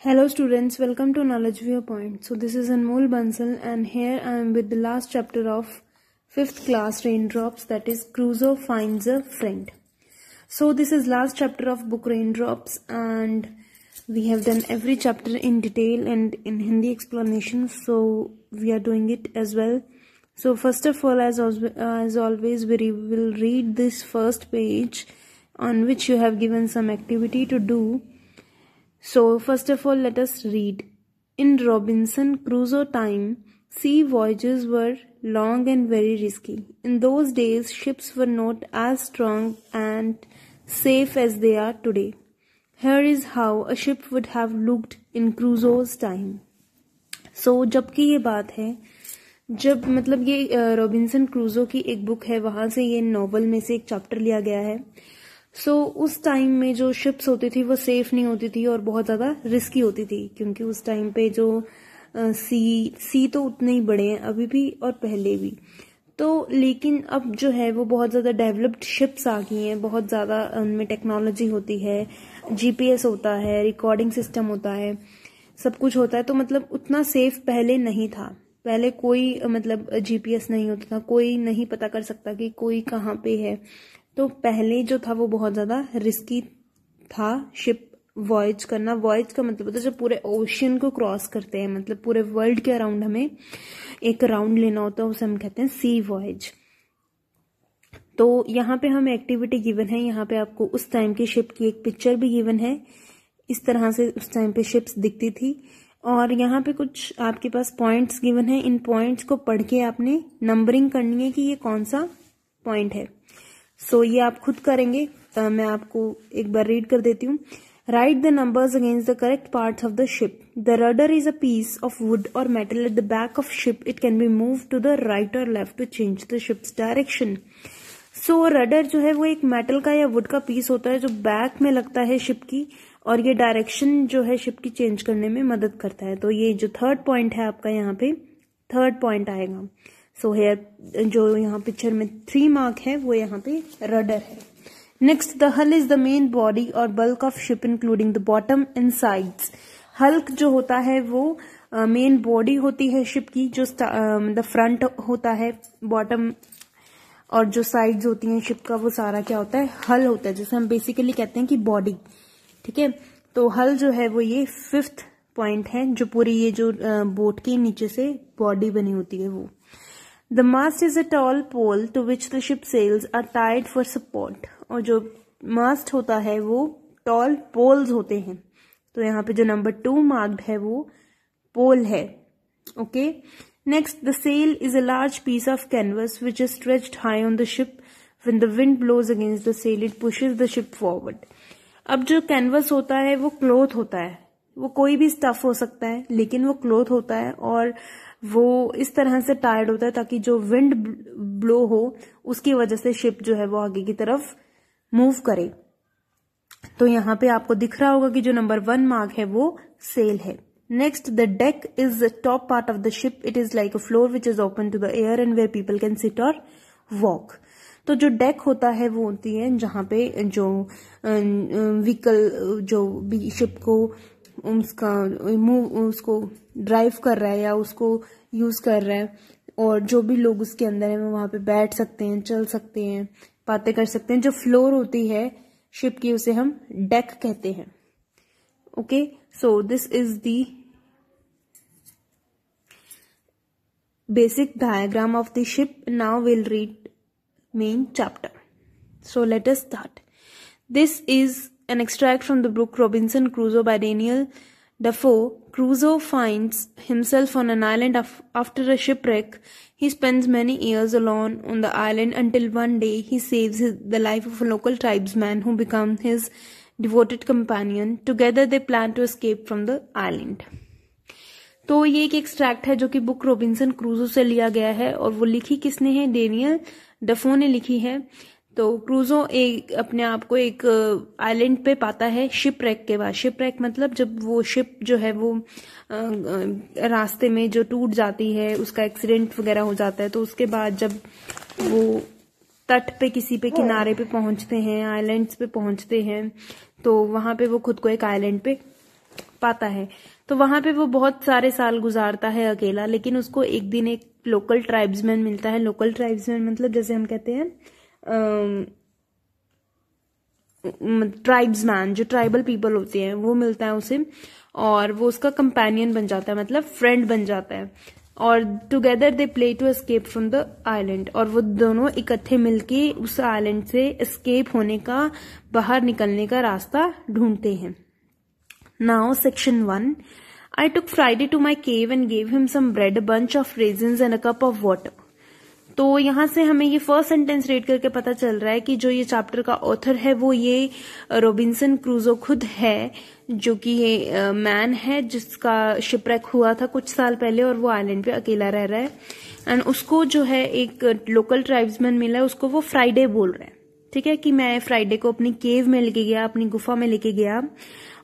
Hello students, welcome to Knowledge Viewpoint. So this is Anmol Bansal and here I am with the last chapter of 5th class Raindrops, that is Crusoe Finds a Friend. So this is last chapter of book Raindrops and we have done every chapter in detail and in Hindi explanation, so we are doing it as well. So first of all, as always, we will read this first page on which you have given some activity to do. So first of all, let us read. In Robinson Crusoe time, sea voyages were long and very risky. In those days, ships were not as strong and safe as they are today. Here is how a ship would have looked in Crusoe's time. So जबकि ये बात है, जब मतलब ये Robinson क्रूजो की एक बुक है, वहां से ये नॉवल में से एक चैप्टर लिया गया है. उस टाइम में जो शिप्स होती थी वो सेफ नहीं होती थी और बहुत ज्यादा रिस्की होती थी, क्योंकि उस टाइम पे जो सी तो उतने ही बड़े हैं अभी भी और पहले भी. तो लेकिन अब जो है वो बहुत ज्यादा डेवलप्ड शिप्स आ गई हैं, बहुत ज्यादा उनमें टेक्नोलॉजी होती है, जीपीएस होता है, रिकॉर्डिंग सिस्टम होता है, सब कुछ होता है. तो मतलब उतना सेफ पहले नहीं था. पहले कोई मतलब जीपीएस नहीं होता था, कोई नहीं पता कर सकता कि कोई कहाँ पे है. तो पहले जो था वो बहुत ज्यादा रिस्की था शिप वॉयज करना. वॉयज का मतलब होता है जब पूरे ओशियन को क्रॉस करते हैं, मतलब पूरे वर्ल्ड के अराउंड हमें एक राउंड लेना होता है, उसे हम कहते हैं सी वॉयज. तो यहाँ पे हमें एक्टिविटी गिवन है. यहाँ पे आपको उस टाइम की शिप की एक पिक्चर भी गिवन है. इस तरह से उस टाइम पे शिप्स दिखती थी और यहाँ पे कुछ आपके पास पॉइंट्स गिवन है. इन पॉइंट्स को पढ़ के आपने नंबरिंग करनी है कि ये कौन सा पॉइंट है. ये आप खुद करेंगे. मैं आपको एक बार रीड कर देती हूँ. Write the numbers against the correct parts of the ship. The rudder is a piece of wood और metal at the back of ship. It can be move to the right और left to change the ship's direction. Rudder जो है वो एक metal का या would का piece होता है जो बैक में लगता है शिप की, और ये डायरेक्शन जो है शिप की चेंज करने में मदद करता है. तो ये जो थर्ड पॉइंट है आपका, यहाँ पे थर्ड पॉइंट आएगा. हेयर जो यहाँ पिक्चर में 3 मार्क है वो यहाँ पे रडर है. नेक्स्ट, द हल इज द मेन बॉडी और bulk of ship including the bottom and sides. Hulk जो होता है वो मेन बॉडी होती है शिप की, जो द फ्रंट होता है, बॉटम और जो साइड्स होती हैं शिप का, वो सारा क्या होता है, हल होता है, जिसे हम बेसिकली कहते हैं कि बॉडी. ठीक है. तो हल जो है वो ये 5th पॉइंट है, जो पूरी ये जो बोट के नीचे से बॉडी बनी होती है वो. The mast is a tall pole to which the ship sails are tied for support. और जो मास्ट होता है वो टॉल पोल्स होते हैं. तो यहाँ पे जो नंबर 2 मार्क्ड है वो पोल है. Okay. Next, the sail is a large piece of canvas which is stretched high on the ship. When the wind blows against the sail it pushes the ship forward. अब जो canvas होता है वो cloth होता है, वो कोई भी स्टफ हो सकता है, लेकिन वो क्लॉथ होता है और वो इस तरह से टायर्ड होता है ताकि जो विंड ब्लो हो उसकी वजह से शिप जो है वो आगे की तरफ मूव करे. तो यहाँ पे आपको दिख रहा होगा कि जो नंबर 1 मार्क है वो सेल है. Next, the deck is the top part of the ship. It is like a floor which is open to the air and where people can sit or walk. तो जो deck होता है वो होती है जहां पे जो व्हीकल जो भी शिप को उसको ड्राइव कर रहा है या उसको यूज कर रहा है, और जो भी लोग उसके अंदर है वो वहां पे बैठ सकते हैं, चल सकते हैं, बातें कर सकते हैं. जो फ्लोर होती है शिप की उसे हम डेक कहते हैं. Okay. This is the basic diagram of the ship. Now will read main chapter. Let us start. This is an extract from the book Robinson Crusoe by Daniel Defoe. Crusoe finds himself on an island after a shipwreck. He spends many years alone on the island until one day he saves the life of a local tribesman who becomes his devoted companion. Together they plan to escape from the island. तो ये एक extract है जो कि book Robinson क्रूजो से लिया गया है, और वो लिखी किसने है, डेनियल डेफो ने लिखी है. तो क्रूजो अपने आप को एक आइलैंड पे पाता है शिपरेक के बाद. शिपरेक मतलब जब वो शिप जो है वो रास्ते में जो टूट जाती है, उसका एक्सीडेंट वगैरह हो जाता है. तो उसके बाद जब वो तट पे किसी पे किनारे पे पहुंचते हैं, आइलैंड्स पे पहुंचते हैं, तो वहां पे वो खुद को एक आइलैंड पे पाता है। तो वहां पे वो बहुत सारे साल गुजारता है अकेला, लेकिन उसको एक दिन एक लोकल ट्राइब्समैन मिलता है। लोकल ट्राइब्समैन मतलब जैसे हम कहते हैं ट्राइब्समैन, जो ट्राइबल पीपल होते हैं वो मिलता है उसे, और वो उसका कंपेनियन बन जाता है, मतलब फ्रेंड बन जाता है। और together they play to escape from the island, और वो दोनों इकट्ठे मिलके उस आइलैंड से एस्केप होने का, बाहर निकलने का रास्ता ढूंढते हैं। Now section 1, I took Friday to my cave and gave him some bread, a bunch of raisins and a cup of water. तो यहाँ से हमें ये फर्स्ट सेंटेंस रीड करके पता चल रहा है कि जो ये चैप्टर का ऑथर है वो ये रॉबिन्सन क्रूजो खुद है, जो कि ये मैन है जिसका शिपरेक हुआ था कुछ साल पहले और वो आइलैंड पे अकेला रह रहा है। एंड उसको जो है एक लोकल ट्राइब्समैन मिला है, उसको वो फ्राइडे बोल रहा है। ठीक है, कि मैं फ्राइडे को अपनी केव में लेके गया, अपनी गुफा में लेके गया,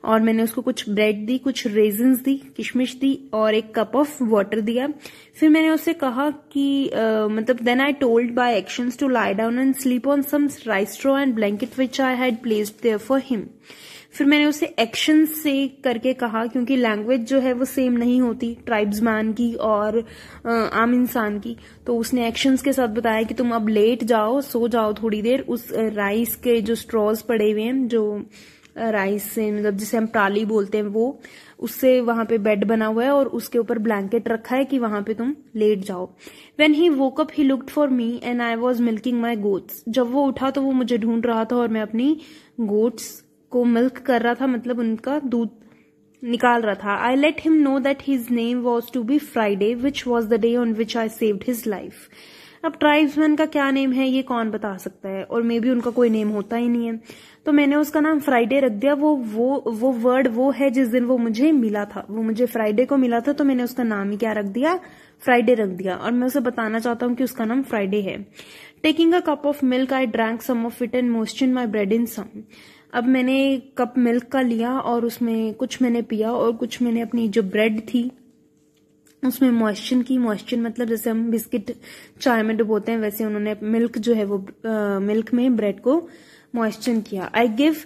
और मैंने उसको कुछ ब्रेड दी, कुछ रेजिन्स दी, किशमिश दी और एक कप ऑफ वाटर दिया। फिर मैंने उससे कहा कि मतलब then I told by actions to lie down and sleep on some rice straw and blanket which I had placed there for him. फिर मैंने उसे एक्शन से करके कहा, क्योंकि लैंग्वेज जो है वो सेम नहीं होती ट्राइब्समैन की और आम इंसान की, तो उसने एक्शंस के साथ बताया कि तुम अब लेट जाओ, सो जाओ थोड़ी देर, उस राइस के जो स्ट्रॉज पड़े हुए हैं, जो राइस से मतलब जिसे हम प्राली बोलते हैं, वो उससे वहां पे बेड बना हुआ है और उसके ऊपर ब्लैंकेट रखा है कि वहां पे तुम लेट जाओ। When he woke up, he looked for me and I was milking my goats. जब वो उठा तो वो मुझे ढूंढ रहा था और मैं अपनी गोट्स को मिल्क कर रहा था, मतलब उनका दूध निकाल रहा था। I let him know that his name was to be Friday, which was the day on which I saved his life. अब ट्राइब्समैन का क्या नेम है ये कौन बता सकता है, और मे बी उनका कोई नेम होता ही नहीं है, तो मैंने उसका नाम फ्राइडे रख दिया। वो वर्ड वो है जिस दिन वो मुझे मिला था, वो मुझे फ्राइडे को मिला था, तो मैंने उसका नाम ही क्या रख दिया, फ्राइडे रख दिया। और मैं उसे बताना चाहता हूँ कि उसका नाम फ्राइडे है। Taking a cup of milk I drank some of it and moistened my bread in some. अब मैंने कप मिल्क का लिया और उसमें कुछ मैंने पिया और कुछ मैंने अपनी जो ब्रेड थी उसमें मॉइस्चर की। मॉइस्चर मतलब जैसे हम बिस्किट चाय में डुबोते हैं, वैसे उन्होंने मिल्क जो है वो मिल्क में ब्रेड को मॉइस्चर किया। I give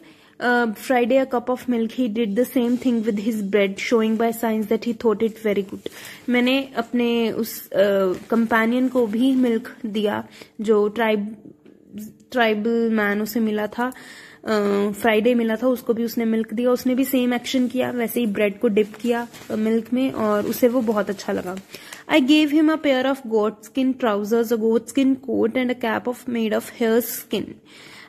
Friday a cup of milk, he did the same thing with his bread, showing by science that he thought it very good. मैंने अपने उस कंपेनियन को भी मिल्क दिया, जो ट्राइबल मैन उसे मिला था, फ्राइडे मिला था, उसको भी उसने मिल्क दिया। उसने भी सेम एक्शन किया, वैसे ही ब्रेड को डिप किया मिल्क में और उसे वो बहुत अच्छा लगा। I gave him a pair of goat skin trousers, a goat skin coat and a cap of made of hare skin.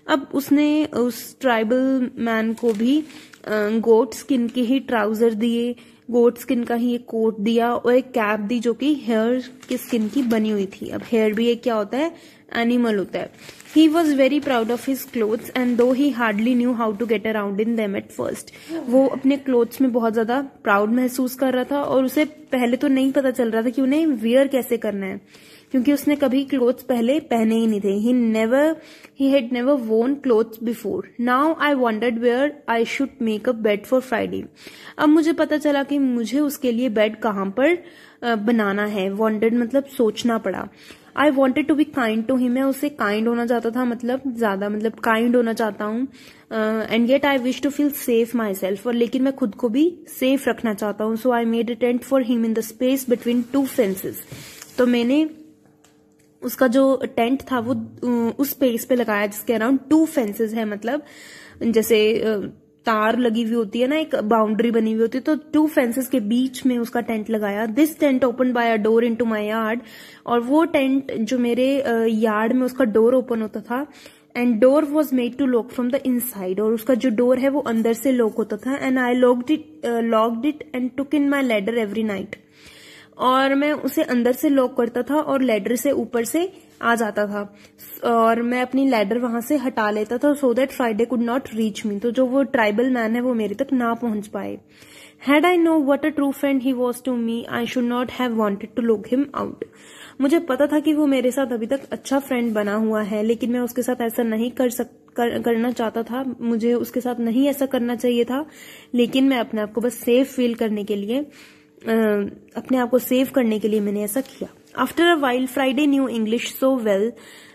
अब उसने उस ट्राइबल मैन को भी गोट स्किन के ही ट्राउजर दिए, गोट स्किन का ही एक कोट दिया और एक कैप दी जो कि हेयर की स्किन की बनी हुई थी। अब हेयर भी एक क्या होता है, एनिमल होता है। He was very proud of his clothes and though he hardly knew how to get around in them at first, वो अपने क्लोथ्स में बहुत ज्यादा प्राउड महसूस कर रहा था और उसे पहले तो नहीं पता चल रहा था कि उन्हें वियर कैसे करना है, क्योंकि उसने कभी क्लोथ्स पहले पहने ही नहीं थे। He had never worn clothes before. Now I wondered where I should make a bed for Friday. अब मुझे पता चला कि मुझे उसके लिए बेड कहाँ पर बनाना है। Wondered मतलब सोचना पड़ा। I wanted to be kind to him. मैं उससे kind होना चाहता था, मतलब ज्यादा, मतलब kind होना चाहता हूँ। And yet I wish to feel safe myself. और लेकिन मैं खुद को भी safe रखना चाहता हूँ। So I made a tent for him in the space between two fences. तो मैंने उसका जो टेंट था वो उस स्पेस पे लगाया जिसके अराउंड 2 फेंसेस है, मतलब जैसे तार लगी हुई होती है ना, एक बाउंड्री बनी हुई होती है, तो 2 फेंसेस के बीच में उसका टेंट लगाया। This tent open by a door into my yard, और वो टेंट जो मेरे यार्ड में उसका डोर ओपन होता था। And door was made to lock from the inside, और उसका जो डोर है वो अंदर से लॉक होता था। And I locked it and took in my ladder every night, और मैं उसे अंदर से लॉक करता था और लैडर से ऊपर से आ जाता था, और मैं अपनी लैडर वहां से हटा लेता था so that Friday could not reach me, तो जो वो ट्राइबल मैन है वो मेरे तक ना पहुंच पाए। Had I know what a true friend he was to me, I should not have wanted to lock him out. मुझे पता था कि वो मेरे साथ अभी तक अच्छा फ्रेंड बना हुआ है, लेकिन मैं उसके साथ ऐसा नहीं करना चाहता था, मुझे उसके साथ नहीं ऐसा करना चाहिए था, लेकिन मैं अपने आप को बस सेफ फील करने के लिए, अपने आप को सेव करने के लिए मैंने ऐसा किया। After a while, Friday knew English so well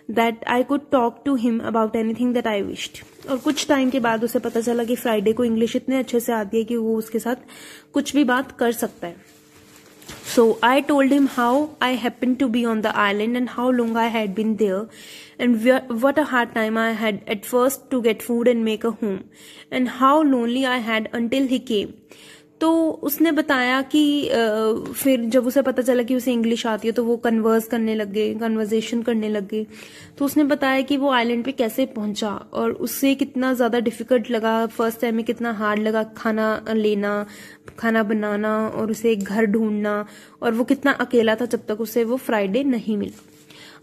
that I could talk to him about anything that I wished. और कुछ टाइम के बाद उसे पता चला कि फ्राइडे को इंग्लिश इतने अच्छे से आती है कि वो उसके साथ कुछ भी बात कर सकता है. So I told him how I happened to be on the island and how long I had been there and what a hard time I had at first to get food and make a home and how lonely I had until he came. तो उसने बताया कि फिर जब उसे पता चला कि उसे इंग्लिश आती है तो वो कन्वर्सेशन करने लग गए. तो उसने बताया कि वो आइलैंड पे कैसे पहुंचा और उससे कितना ज्यादा डिफिकल्ट लगा, फर्स्ट टाइम में कितना हार्ड लगा खाना लेना, खाना बनाना और उसे एक घर ढूंढना, और वो कितना अकेला था जब तक उसे वो फ्राइडे नहीं मिला.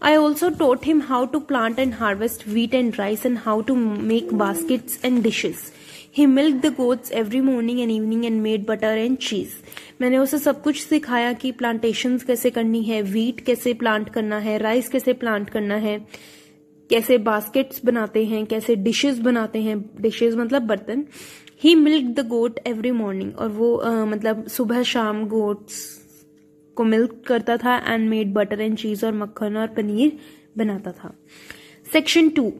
I also taught him how to plant and harvest wheat and rice and how to make baskets and dishes. He milked the goats every morning and evening and made butter and cheese. मैंने उसे सब कुछ सिखाया कि plantations कैसे करनी है, wheat कैसे प्लांट करना है, राइस कैसे प्लांट करना है, कैसे बास्केट्स बनाते हैं, कैसे डिशेस बनाते हैं, डिशेस मतलब बर्तन. He milked the goat every morning, और वो मतलब सुबह शाम गोट्स को मिल्क करता था एंड मेड बटर एंड चीज, और मक्खन और पनीर बनाता था. Section 2.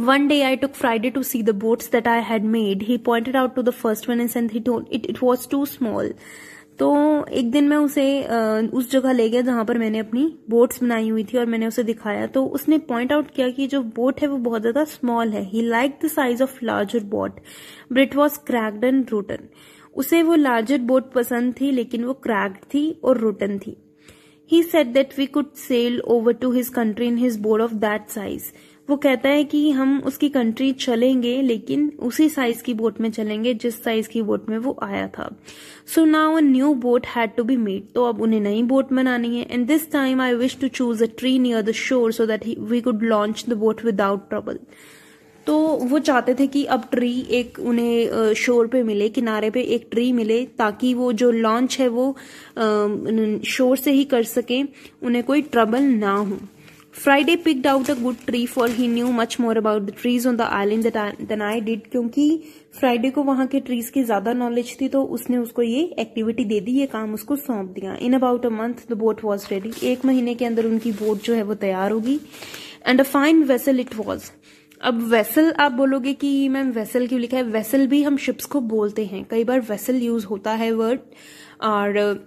One day I took Friday to see the boats that I had made. He pointed out to the first one and said he told it was too small. तो एक दिन मैं उसे उस जगह ले गया जहां पर मैंने अपनी बोट्स बनाई हुई थी और मैंने उसे दिखाया. तो उसने पॉइंट आउट किया कि जो बोट है वो बहुत ज्यादा स्मॉल है. He like the size of larger boat but it was cracked and rotten. उसे वो लार्जर बोट पसंद थी लेकिन वो क्रैक्ड थी और रोटन थी. He said that we could sail over to his country in his boat of that size. वो कहता है कि हम उसकी कंट्री चलेंगे लेकिन उसी साइज की बोट में चलेंगे जिस साइज की बोट में वो आया था. So now a new boat had to be made. तो अब उन्हें नई बोट बनानी है. And this time I wish to choose a tree near the shore so that we could launch the boat without trouble. तो वो चाहते थे कि अब ट्री एक उन्हें शोर पे मिले, किनारे पे एक ट्री मिले ताकि वो जो लॉन्च है वो शोर से ही कर सके, उन्हें कोई ट्रबल ना हो. Friday picked out a good tree for he knew much more about the trees on the island than I did. क्योंकि फ्राइडे को वहां के ट्रीज की ज्यादा नॉलेज थी तो उसने उसको ये एक्टिविटी दे दी, ये काम उसको सौंप दिया. In about a month the boat was ready. 1 महीने के अंदर उनकी बोट जो है वो तैयार होगी. And a fine vessel it was. अब वेसल आप बोलोगे कि मैम वेसल क्यों लिखा है. वेसल भी हम शिप्स को बोलते हैं, कई बार वेसल यूज होता है वर्ड, और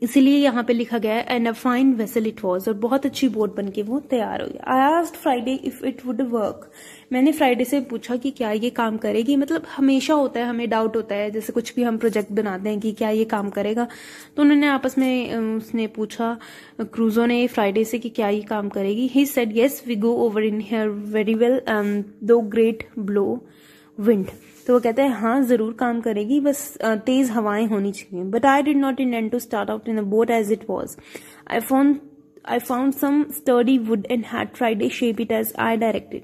इसीलिए यहाँ पे लिखा गया है and a fine vessel it was. और बहुत अच्छी बोट बनके वो तैयार हो गया. I asked Friday if it would work. मैंने फ्राइडे से पूछा कि क्या ये काम करेगी. मतलब हमेशा होता है, हमें डाउट होता है, जैसे कुछ भी हम प्रोजेक्ट बनाते हैं कि क्या ये काम करेगा. तो उन्होंने आपस में उसने पूछा, क्रूजो ने फ्राइडे से कि क्या ये काम करेगी. He said yes we go over in here very well though great blow wind. तो वो कहते हैं हाँ जरूर काम करेगी, बस तेज हवाएं होनी चाहिए. But I did not intend to start out in a boat as it was. I found some sturdy wood and had Friday shape it as I directed.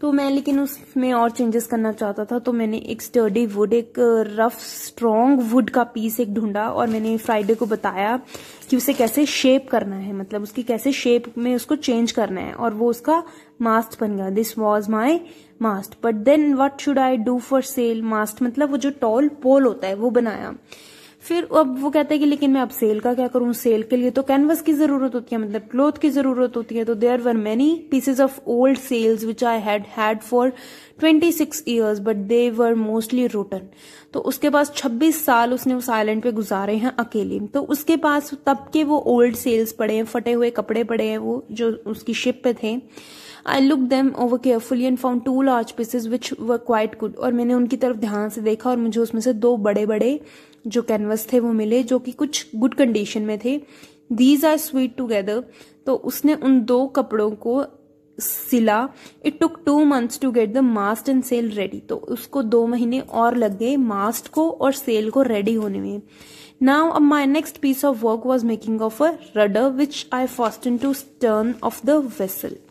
तो मैं लेकिन उसमें और चेंजेस करना चाहता था, तो मैंने एक स्टर्डी वुड, एक रफ स्ट्रॉन्ग वुड का पीस एक ढूंढा और मैंने फ्राइडे को बताया कि उसे कैसे शेप करना है, मतलब उसकी कैसे शेप में उसको चेंज करना है, और वो उसका मास्ट बन गया. This was my mast. But then what should I do for sail. Mast मतलब वो जो टॉल पोल होता है वो बनाया. फिर अब वो कहता है कि लेकिन मैं अब सेल का क्या करूं. सेल के लिए तो कैनवस की जरूरत होती है, मतलब क्लॉथ की जरूरत होती है. तो there were many pieces of old sails which I had for 26 years but they were mostly rotten. तो उसके पास 26 साल उसने उस आइलैंड पे गुजारे हैं अकेले. तो उसके पास तब के वो ओल्ड सेल्स पड़े हैं, फटे हुए कपड़े पड़े हैं, वो जो उसकी शिप पे थे. I looked them over carefully and found 2 large pieces which were quite good. और मैंने उनकी तरफ ध्यान से देखा और मुझे उसमें से 2 बड़े बड़े जो कैनवस थे वो मिले जो कि कुछ गुड कंडीशन में थे. These are sewed together. तो उसने उन 2 कपड़ों को सिला. It took 2 months to get the mast and sail ready. तो उसको 2 महीने और लग गए मास्ट को और सेल को रेडी होने में. Now my next piece of work was making of a rudder which I fastened to stern of the vessel.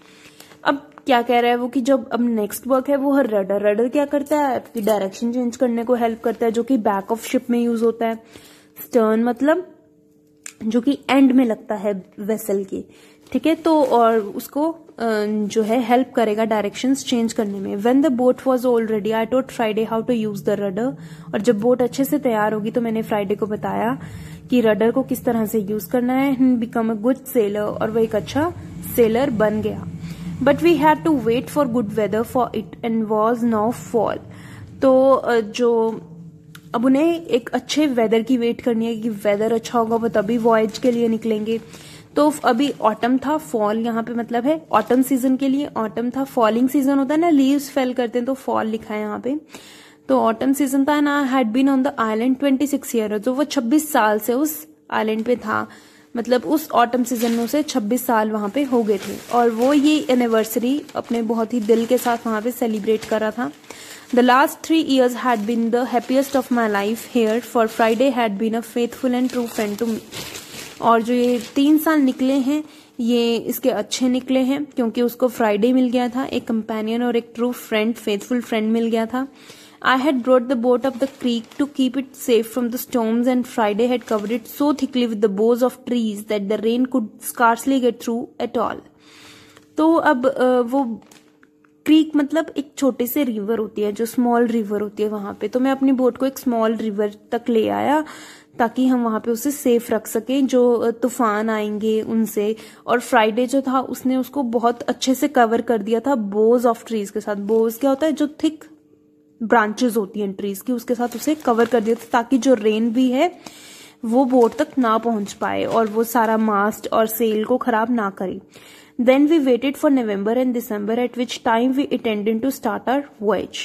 अब क्या कह रहा है वो कि जब अब नेक्स्ट वर्क है वो रडर क्या करता है, आपकी डायरेक्शन चेंज करने को हेल्प करता है, जो कि बैक ऑफ शिप में यूज होता है. स्टर्न मतलब जो कि एंड में लगता है वेसल के, ठीक है. तो और उसको जो है हेल्प करेगा डायरेक्शंस चेंज करने में। When the boat was all ready I taught Friday how to use the rudder, और जब बोट अच्छे से तैयार होगी तो मैंने फ्राइडे को बताया कि रडर को किस तरह से यूज करना है। बिकम अ गुड सेलर, और वो एक अच्छा सेलर बन गया। But we had to wait for good weather for it and was now fall. तो जो अब उन्हें एक अच्छे वेदर की वेट करनी है कि वेदर अच्छा होगा वो तभी वॉयज के लिए निकलेंगे। तो अभी ऑटम था, फॉल यहाँ पे मतलब है ऑटम सीजन के लिए ऑटम था। फॉलिंग सीजन होता है ना, लीव्स फेल करते हैं तो फॉल लिखा है यहाँ पे। तो ऑटम सीजन था ना, had been on the island 26 year, तो वो 26 साल से उस आइलैंड पे था, मतलब उस ऑटम सीजन में उसे 26 साल वहां पे हो गए थे। और वो ये एनिवर्सरी अपने बहुत ही दिल के साथ वहां पे सेलिब्रेट कर रहा था। The last 3 years had been the happiest of my life here, for Friday had been a faithful and true friend to me. और जो ये 3 साल निकले हैं ये इसके अच्छे निकले हैं क्योंकि उसको फ्राइडे मिल गया था, एक कंपेनियन और एक ट्रू फ्रेंड, फेथफुल फ्रेंड मिल गया था। I had brought the boat up the creek to keep it safe from the storms, and Friday had covered it so thickly with the boughs of trees that the rain could scarcely get through at all. तो अब वो creek मतलब एक छोटे से river होती है, जो स्मॉल रिवर होती है वहां पे। तो मैं अपनी बोट को एक स्मॉल रिवर तक ले आया ताकि हम वहां पे उसे सेफ रख सकें जो तूफान आएंगे उनसे। और फ्राइडे जो था उसने उसको बहुत अच्छे से कवर कर दिया था बोज ऑफ ट्रीज के साथ। बोज क्या होता है, जो थिक ब्रांचेस होती हैं ट्रीज की, उसके साथ उसे कवर कर दिया था ताकि जो रेन भी है वो बोट तक ना पहुंच पाए और वो सारा मास्ट और सेल को खराब ना करे। Then we waited for November and December, at which time we intended to start our voyage.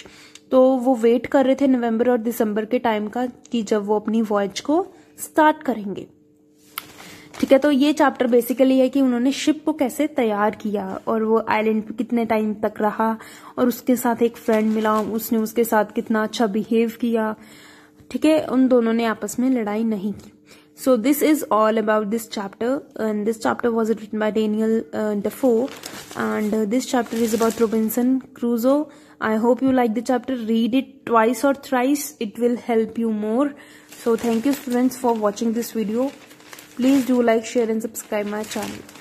तो वो वेट कर रहे थे नवंबर और दिसंबर के टाइम का कि जब वो अपनी वॉयज को स्टार्ट करेंगे। ठीक है, तो ये चैप्टर बेसिकली है कि उन्होंने शिप को कैसे तैयार किया और वो आइलैंड पे कितने टाइम तक रहा और उसके साथ एक फ्रेंड मिला, उसने उसके साथ कितना अच्छा बिहेव किया। ठीक है, उन दोनों ने आपस में लड़ाई नहीं की। So this is all about this chapter, and this chapter was written by Daniel Defoe, and this chapter is about Robinson Crusoe. I hope you like the chapter. Read it twice or thrice. It will help you more. So thank you students for watching this video. Please do like, share and subscribe my channel.